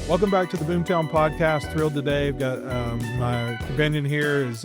Welcome back to the Boomtown podcast. Thrilled today. I've got my companion here is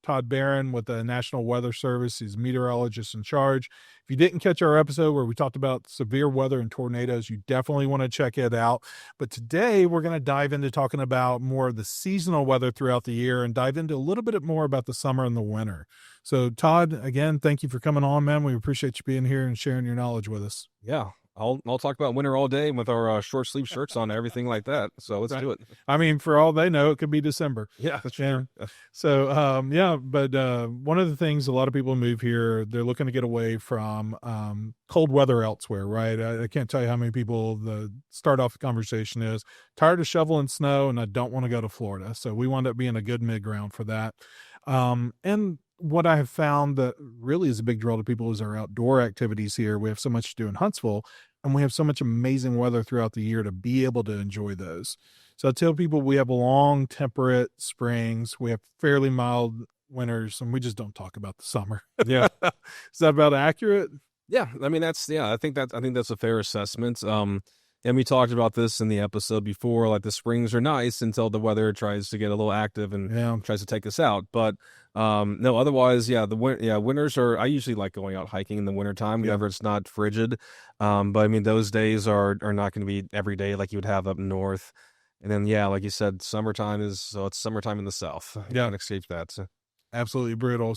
Todd Baron with the National Weather Service. He's a meteorologist in charge. If you didn't catch our episode where we talked about severe weather and tornadoes, you definitely want to check it out. But today we're going to dive into talking about more of the seasonal weather throughout the year and dive into a little bit more about the summer and the winter. So Todd, again, thank you for coming on, man. We appreciate you being here and sharing your knowledge with us. Yeah. I'll talk about winter all day with our short sleeve shirts on and everything like that. So let's do it. I mean, for all they know, it could be December. Yeah, that's true. So, one of the things a lot of people move here, they're looking to get away from cold weather elsewhere, right? I can't tell you how many people the start off the conversation is tired of shoveling snow and I don't want to go to Florida. So we wound up being a good mid-ground for that. And what I have found that really is a big draw to people is our outdoor activities here. We have so much to do in Huntsville, and we have so much amazing weather throughout the year to be able to enjoy those. So I tell people we have long, temperate springs. We have fairly mild winters, and we just don't talk about the summer. Yeah. Is that about accurate? Yeah. I mean, I think that's a fair assessment. And we talked about this in the episode before, like the springs are nice until the weather tries to get a little active and tries to take us out. But no, otherwise, winters are, I usually like going out hiking in the wintertime whenever it's not frigid. But I mean, those days are not going to be every day like you would have up north. And then, like you said, it's summertime in the South. You can't escape that. So. Absolutely brutal.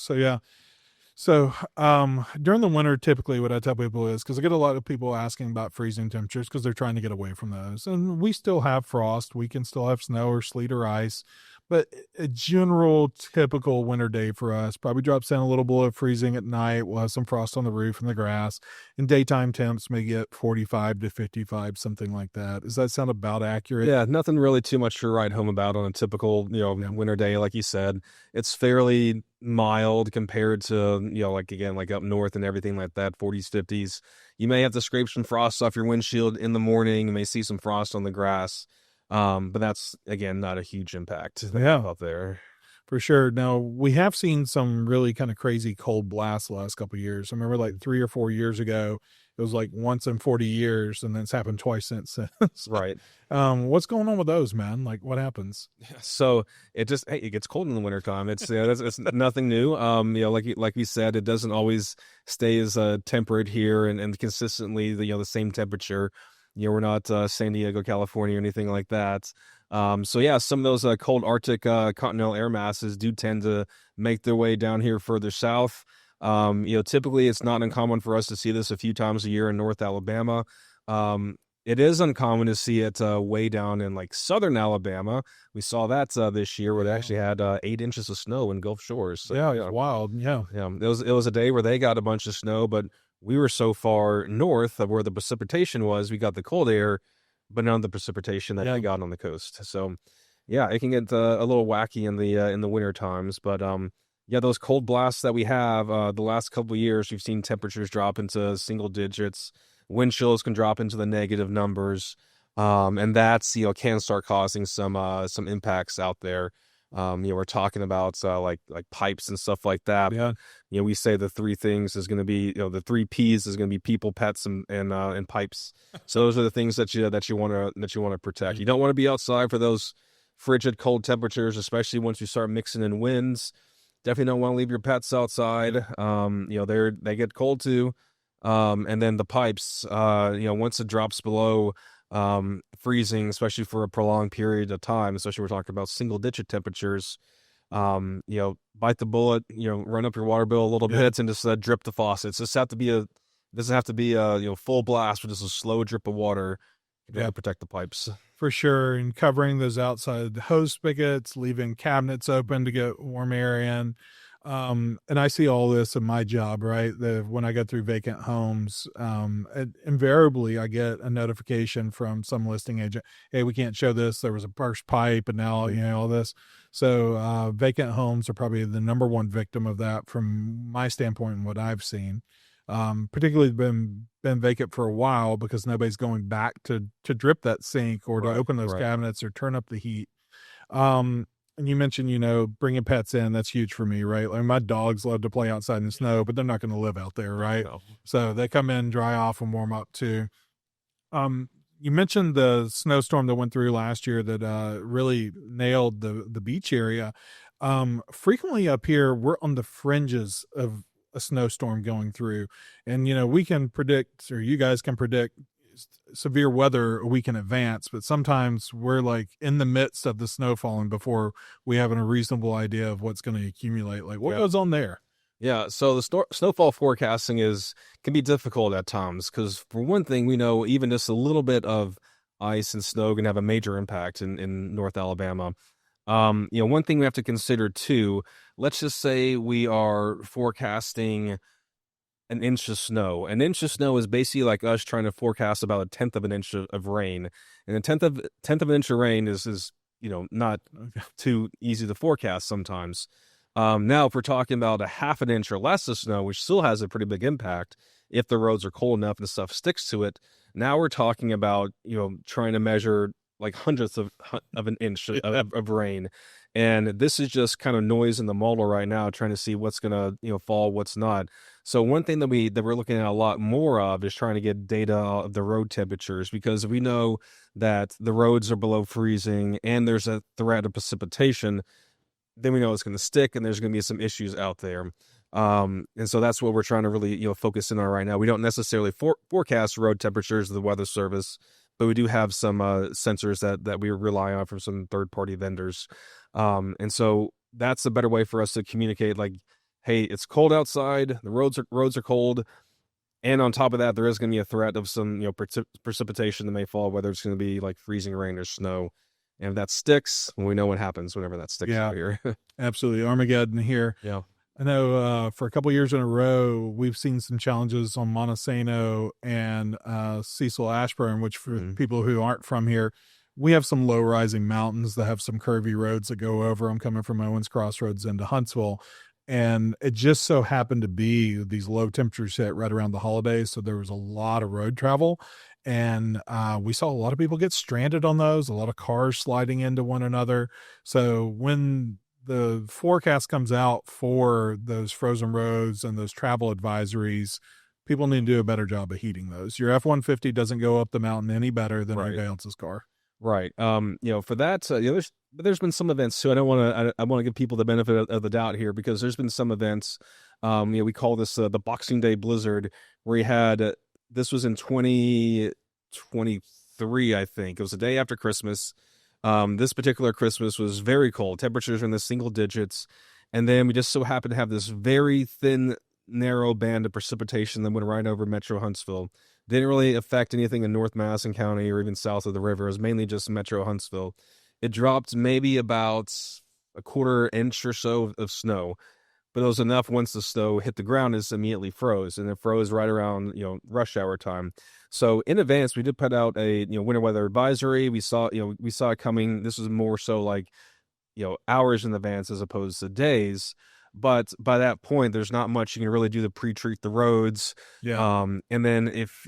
So during the winter, typically what I tell people is, because I get a lot of people asking about freezing temperatures because they're trying to get away from those. And we still have frost. We can still have snow or sleet or ice. But a general typical winter day for us probably drops down a little below freezing at night. We'll have some frost on the roof and the grass. And daytime temps may get 45 to 55, something like that. Does that sound about accurate? Yeah, nothing really too much to write home about on a typical, winter day. Like you said, it's fairly mild compared to, like up north and everything like that, 40s, 50s. You may have to scrape some frost off your windshield in the morning. You may see some frost on the grass. But that's, again, not a huge impact out there. For sure. Now, we have seen some really kind of crazy cold blasts the last couple of years. I remember like 3 or 4 years ago, it was like once in 40 years, and then it's happened twice since. Right. What's going on with those, man? Like, what happens? So it gets cold in the wintertime. It's it's nothing new. Like we said, it doesn't always stay as temperate here and consistently the same temperature. We're not San Diego, California, or anything like that. Some of those cold Arctic continental air masses do tend to make their way down here further south. Typically it's not uncommon for us to see this a few times a year in North Alabama. It is uncommon to see it way down in like southern Alabama. We saw that this year where they actually had 8 inches of snow in Gulf Shores. So, it's wild. Yeah. It was a day where they got a bunch of snow, but we were so far north of where the precipitation was, we got the cold air, but none of the precipitation that they got on the coast. So, it can get a little wacky in the winter times. But those cold blasts that we have the last couple of years, we've seen temperatures drop into single digits. Wind chills can drop into the negative numbers, and that's can start causing some impacts out there. We're talking about like pipes and stuff like that. Yeah. We say the 3 things is going to be, the 3 P's is going to be people, pets, and pipes. So those are the things that you want to protect. You don't want to be outside for those frigid cold temperatures, especially once you start mixing in winds. Definitely don't want to leave your pets outside. They get cold too. And then the pipes, once it drops below freezing, especially for a prolonged period of time, especially we're talking about single digit temperatures, bite the bullet, run up your water bill a little bit and just drip the faucets. Doesn't have to be a full blast, but just a slow drip of water to protect the pipes. For sure. And covering those outside hose spigots, leaving cabinets open to get warm air in. And I see all this in my job, right? When I go through vacant homes, invariably I get a notification from some listing agent. Hey, we can't show this. There was a burst pipe and now, all this. So, vacant homes are probably the number one victim of that from my standpoint and what I've seen. Particularly been vacant for a while because nobody's going back to drip that sink or to open those cabinets or turn up the heat. And you mentioned, bringing pets in, that's huge for me, right? Like my dogs love to play outside in the snow, but they're not going to live out there, right? No. So they come in, dry off, and warm up too. you mentioned the snowstorm that went through last year that really nailed the beach area. Frequently up here, we're on the fringes of a snowstorm going through, and we can predict, or you guys can predict severe weather a week in advance, but sometimes we're like in the midst of the snow falling before we have a reasonable idea of what's going to accumulate. Like what goes on there? Yeah, so the snowfall forecasting can be difficult at times because for one thing, we know even just a little bit of ice and snow can have a major impact in North Alabama. One thing we have to consider too, let's just say we are forecasting an inch of snow. An inch of snow is basically like us trying to forecast about a tenth of an inch of rain. And a tenth of an inch of rain is not too easy to forecast sometimes. Now, if we're talking about a half an inch or less of snow, which still has a pretty big impact, if the roads are cold enough and stuff sticks to it, now we're talking about, trying to measure like hundredths of an inch of rain. And this is just kind of noise in the model right now, trying to see what's going to, fall, what's not. So one thing that we're looking at a lot more of is trying to get data of the road temperatures, because we know that the roads are below freezing and there's a threat of precipitation. Then we know it's going to stick and there's going to be some issues out there. And so that's what we're trying to really, focus in on right now. We don't necessarily forecast road temperatures of the Weather Service, but we do have some sensors that we rely on from some third-party vendors. And so that's a better way for us to communicate, like, hey, it's cold outside, the roads are cold, and on top of that, there is going to be a threat of some, precipitation that may fall, whether it's going to be like freezing rain or snow. And if that sticks, we know what happens whenever that sticks out here. Absolutely. Armageddon here. Yeah. I know for a couple years in a row, we've seen some challenges on Montesano and Cecil Ashburn, which for people who aren't from here, we have some low rising mountains that have some curvy roads that go over. I'm coming from Owens Crossroads into Huntsville. And it just so happened to be these low temperatures hit right around the holidays. So there was a lot of road travel. And we saw a lot of people get stranded on those, a lot of cars sliding into one another. So when the forecast comes out for those frozen roads and those travel advisories, people need to do a better job of heating those. Your F-150 doesn't go up the mountain any better than anybody else's car. Right. For that, there's been some events too. I want to give people the benefit of the doubt here, because there's been some events. We call this the Boxing Day blizzard, where you had this was in 2023, I think. It was the day after Christmas. This particular Christmas was very cold. Temperatures were in the single digits. And then we just so happened to have this very thin, narrow band of precipitation that went right over Metro Huntsville. Didn't really affect anything in North Madison County or even south of the river. It was mainly just Metro Huntsville. It dropped maybe about a quarter inch or so of snow. But it was enough once the snow hit the ground, it immediately froze, and it froze right around, rush hour time. So in advance, we did put out a, winter weather advisory. We saw it coming. This was more so like, hours in advance as opposed to days. But by that point, there's not much you can really do to pre-treat the roads. Yeah. And then if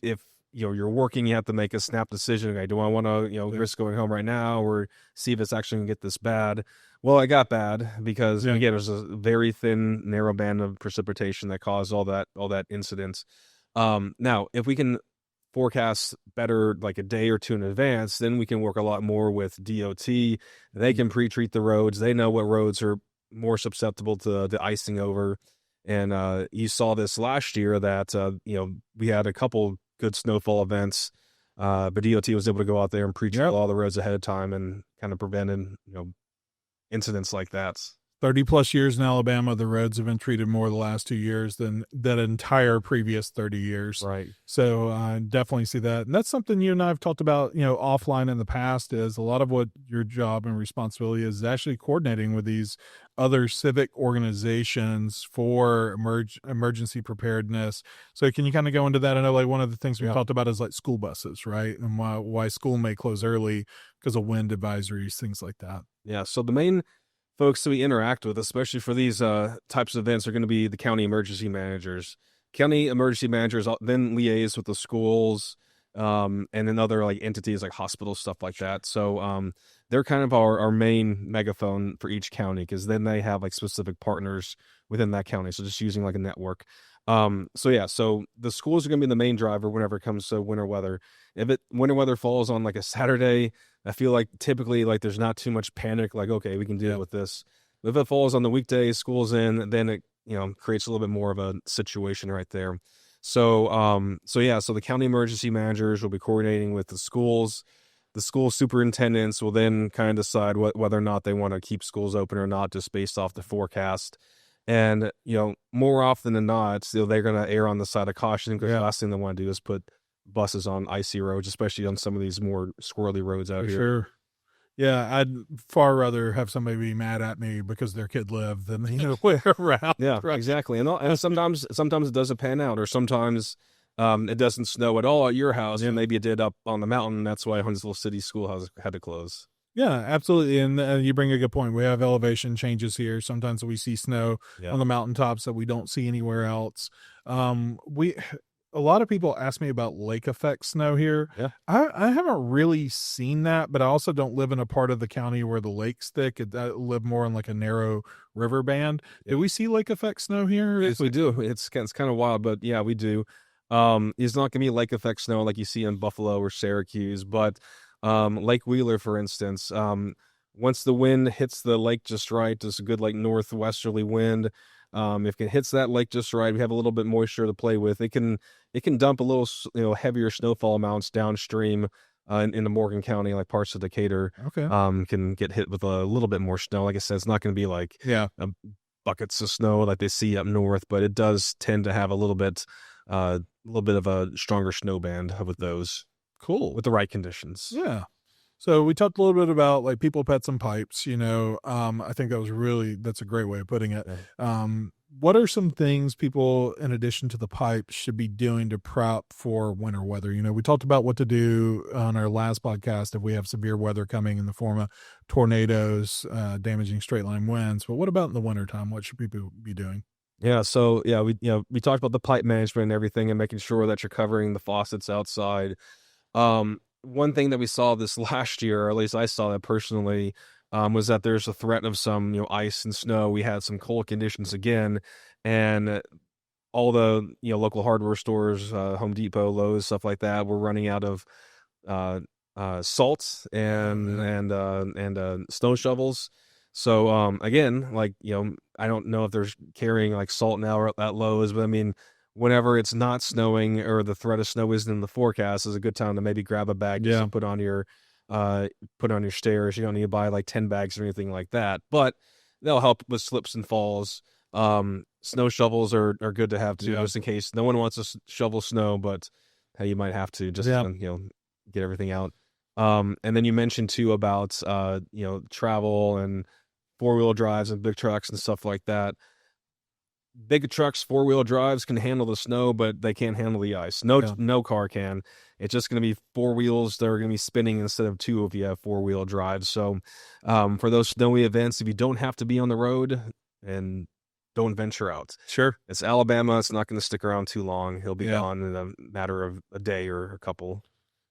you're working, you have to make a snap decision. Okay, do I want to, risk going home right now or see if it's actually going to get this bad? Well, it got bad because again, there's a very thin, narrow band of precipitation that caused all that incidents. Now, if we can forecast better, like a day or two in advance, then we can work a lot more with DOT. They can pre-treat the roads. They know what roads are more susceptible to the icing over. And you saw this last year that we had a couple good snowfall events, but DOT was able to go out there and pre-treat all the roads ahead of time and kind of prevented incidents like that. 30 plus years in Alabama, the roads have been treated more the last 2 years than that entire previous 30 years. Right. So I definitely see that. And that's something you and I have talked about, offline in the past, is a lot of what your job and responsibility is actually coordinating with these other civic organizations for emergency preparedness. So can you kind of go into that? I know like one of the things we talked about is like school buses, right? And why school may close early because of wind advisories, things like that. Yeah. So the main folks that we interact with, especially for these types of events, are going to be the county emergency managers. County emergency managers then liaise with the schools and then other like entities like hospitals, stuff like that. So they're kind of our main megaphone for each county, because then they have like specific partners within that county. So just using like a network. So the schools are going to be the main driver whenever it comes to winter weather. If winter weather falls on like a Saturday, I feel like typically like there's not too much panic. Like, okay, we can deal with this. If it falls on the weekday, school's in, then it, creates a little bit more of a situation right there. So the county emergency managers will be coordinating with the schools. The school superintendents will then kind of decide whether or not they want to keep schools open or not, just based off the forecast. And, more often than not, they're going to err on the side of caution, because the last thing they want to do is put buses on icy roads, especially on some of these more squirrely roads out here. Sure. Yeah, I'd far rather have somebody be mad at me because their kid lived than way around. Yeah, right. Exactly. And sometimes it doesn't pan out, or sometimes it doesn't snow at all at your house, and maybe it did up on the mountain. That's why Huntsville City School had to close. Yeah, absolutely. And you bring a good point. We have elevation changes here. Sometimes we see snow on the mountaintops that we don't see anywhere else. A lot of people ask me about lake effect snow here. Yeah. I haven't really seen that, but I also don't live in a part of the county where the lake's thick. I live more in like a narrow river band. Yeah. Do we see lake effect snow here? Yes, we do. It's kind of wild, but yeah, we do. It's not going to be lake effect snow like you see in Buffalo or Syracuse, but Lake Wheeler, for instance, once the wind hits the lake just right, there's a good like northwesterly wind. If it hits that lake just right, we have a little bit moisture to play with. It can dump a little heavier snowfall amounts downstream into Morgan County, like parts of Decatur. Okay. Can get hit with a little bit more snow. Like I said, it's not going to be like buckets of snow like they see up north, but it does tend to have a little bit of a stronger snow band with those. Cool. With the right conditions. Yeah. So we talked a little bit about like people, pets, and pipes. I think that's a great way of putting it. Yeah. What are some things people, in addition to the pipes, should be doing to prep for winter weather? We talked about what to do on our last podcast if we have severe weather coming in the form of tornadoes, damaging straight line winds. But what about in the wintertime? What should people be doing? Yeah. So we talked about the pipe management and everything, and making sure that you're covering the faucets outside. One thing that we saw this last year, or at least I saw that personally, was that there's a threat of some, ice and snow. We had some cold conditions again, and all the, local hardware stores, Home Depot, Lowe's, stuff like that, were running out of, salt and snow shovels. So, again, like, I don't know if they're carrying like salt now at Lowe's, but I mean, whenever it's not snowing or the threat of snow isn't in the forecast, is a good time to maybe grab a bag just to put on your stairs. You don't need to buy like 10 bags or anything like that, but they'll help with slips and falls. Snow shovels are good to have too, just in case no one wants to shovel snow, but you might have to just get everything out. And then you mentioned too about travel and 4-wheel drives and big trucks and stuff like that. Big trucks, 4-wheel drives can handle the snow, but they can't handle the ice. No car can. It's just going to be 4 wheels that are going to be spinning instead of 2 if you have 4-wheel drives. So for those snowy events, if you don't have to be on the road, and don't venture out. Sure. It's Alabama. It's not going to stick around too long. He'll be gone in a matter of a day or a couple.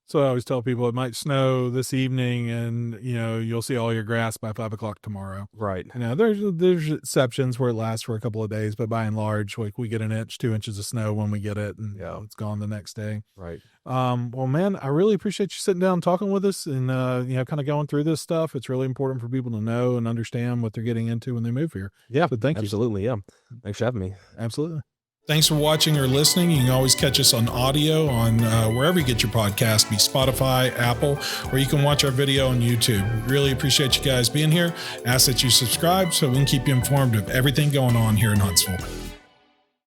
So I always tell people it might snow this evening, and you'll see all your grass by 5 o'clock tomorrow. Right. There's exceptions where it lasts for a couple of days, but by and large, like we get 1 inch, 2 inches of snow when we get it, and it's gone the next day. Right. Well, man, I really appreciate you sitting down and talking with us, and kind of going through this stuff. It's really important for people to know and understand what they're getting into when they move here. Yeah. So thank you. Absolutely. Yeah. Thanks for having me. Absolutely. Thanks for watching or listening. You can always catch us on audio on wherever you get your podcast, be Spotify, Apple, or you can watch our video on YouTube. We really appreciate you guys being here. Ask that you subscribe so we can keep you informed of everything going on here in Huntsville.